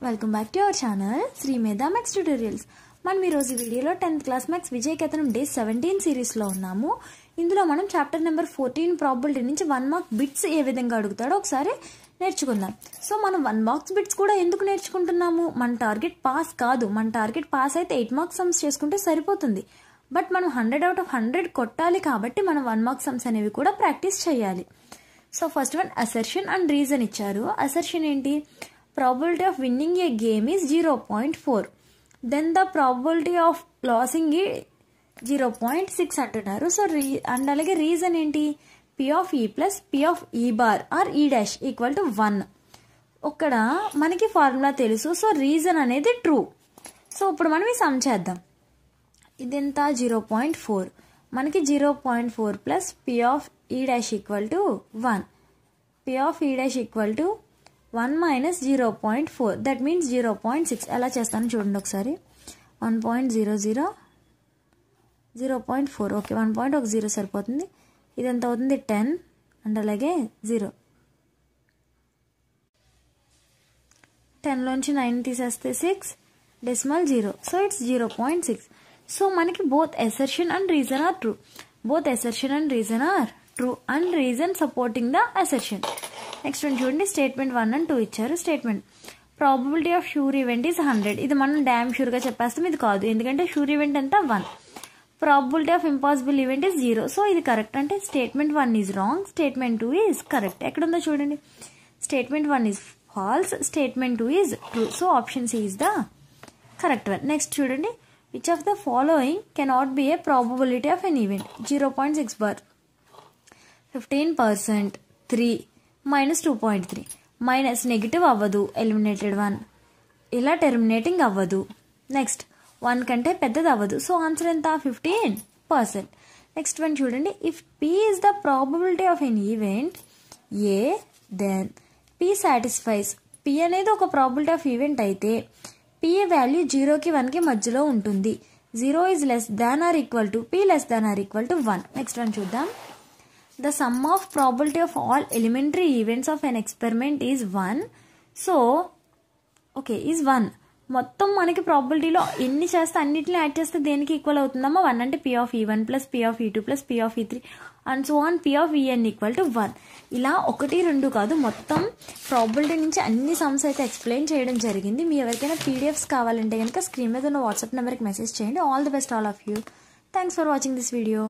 Welcome back to our channel Sri Medha maths tutorials. మనం ఈ రోజు వీడియోలో 10th class maths Vijay Ketanam day 17 series లో ఉన్నాము. ఇందులో మనం చాప్టర్ నెంబర్ 14 ప్రాబబిలిటీ నుంచి 1 మార్క్ బిట్స్ ఏ విధంగా అడుగుతాడో ఒకసారి నేర్చుకుందాం. సో మనం 1 మార్క్స్ బిట్స్ కూడా ఎందుకు నేర్చుకుంటున్నాము? మన టార్గెట్ పాస్ కాదు. మన టార్గెట్ పాస్ అయితే 8 మార్క్స్ సమ్స్ చేసుకుంటే సరిపోతుంది. బట్ మనం 100 out of 100 కొట్టాలి కాబట్టి మనం 1 మార్క్ సమ్స్ అనేవి కూడా ప్రాక్టీస్ చేయాలి. So first one assertion and reason ఇచ్చారు. అసర్షన్ ఏంటి? probability of winning a game is 0.4. then the probability of losing it 0.6 అంటున్నారు. సో అండ్ అలాగే రీజన్ ఏంటి? p of e plus p of e bar or e dash equal to 1. ఇక్కడ మనకి formula తెలుసు. So reason అనేది true. So ఇప్పుడు మనం ఈ సమ్ చేద్దాం. ఇదెంత? 0.4. మనకి 0.4 plus p of e dash equal to 1. p of e dash equal to 1 minus 0.4. that means 0.6. ఎలా చేస్తాను చూడండి ఒకసారి. 1.00 0.4. ఓకే, 1.10 సరిపోతుంది. ఇదంతా అవుతుంది 10 అండ్ అలాగే 0. 10 లోంచి 9 తీసేస్తే 6 డెసిమల్ 0. So it's 0.6. సో మనకి both assertion and reason are true. Both assertion and reason are true and reason supporting the assertion. Next one చూడండి. స్టేట్మెంట్ 1 and 2 ఇచ్చారు. Statement probability of sure event is 100. ఇది మనం dam షూర్గా చెప్పేస్తాం. ఇది కాదు, ఎందుకంటే sure event అంతా 1. Probability of impossible event is 0. So ఇది కరెక్ట్. అంటే statement 1 is wrong, statement 2 is correct. ఎక్కడుందో చూడండి. Statement 1 is false, statement 2 is true. So option C is the correct one. Next చూడండి. Which of the following cannot be a probability of an event? 0.6 bar, 15%, 3 minus 2.3. Minus negative అవ్వదు, eliminated 1. ఇలా terminating అవ్వదు. Next 1 కంటే పెద్దది అవ్వదు. So answer ఎంత? 15%. Next one చూడండి. If p is the probability of an event A, then p satisfies. p అనేది ఒక ప్రాబబిలిటీ ఆఫ్ ఈవెంట్ అయితే p వాల్యూ 0కి 1కి మధ్యలో ఉంటుంది. 0 is less than or equal to p less than or equal to 1. Next one చూద్దాం. The sum of probability of all elementary events of an experiment is 1. So, okay, is 1. మొత్తం మనకి ప్రాబబిలిటీలో ఎన్ని చేస్తే అన్నిటిని యాడ్ చేస్తే దేనికి ఈక్వల్ అవుతుందమ్మా? 1 అంటే p of e1 plus p of e2 plus p of e3 and so on p of en equal to 1. ఇలా 1, 2 కాదు, మొత్తం ప్రాబబిలిటీ నుంచి అన్ని సమ్స్ అయితే ఎక్స్ప్లెయిన్ చేయడం జరిగింది. మీ ఎవరికైనా పీడిఎఫ్స్ కావాలంటే కనుక స్క్రీన్ మీద ఉన్న వాట్సాప్ నెంబర్కి మెసేజ్ చేయండి. All the best all of you. Thanks for watching this video.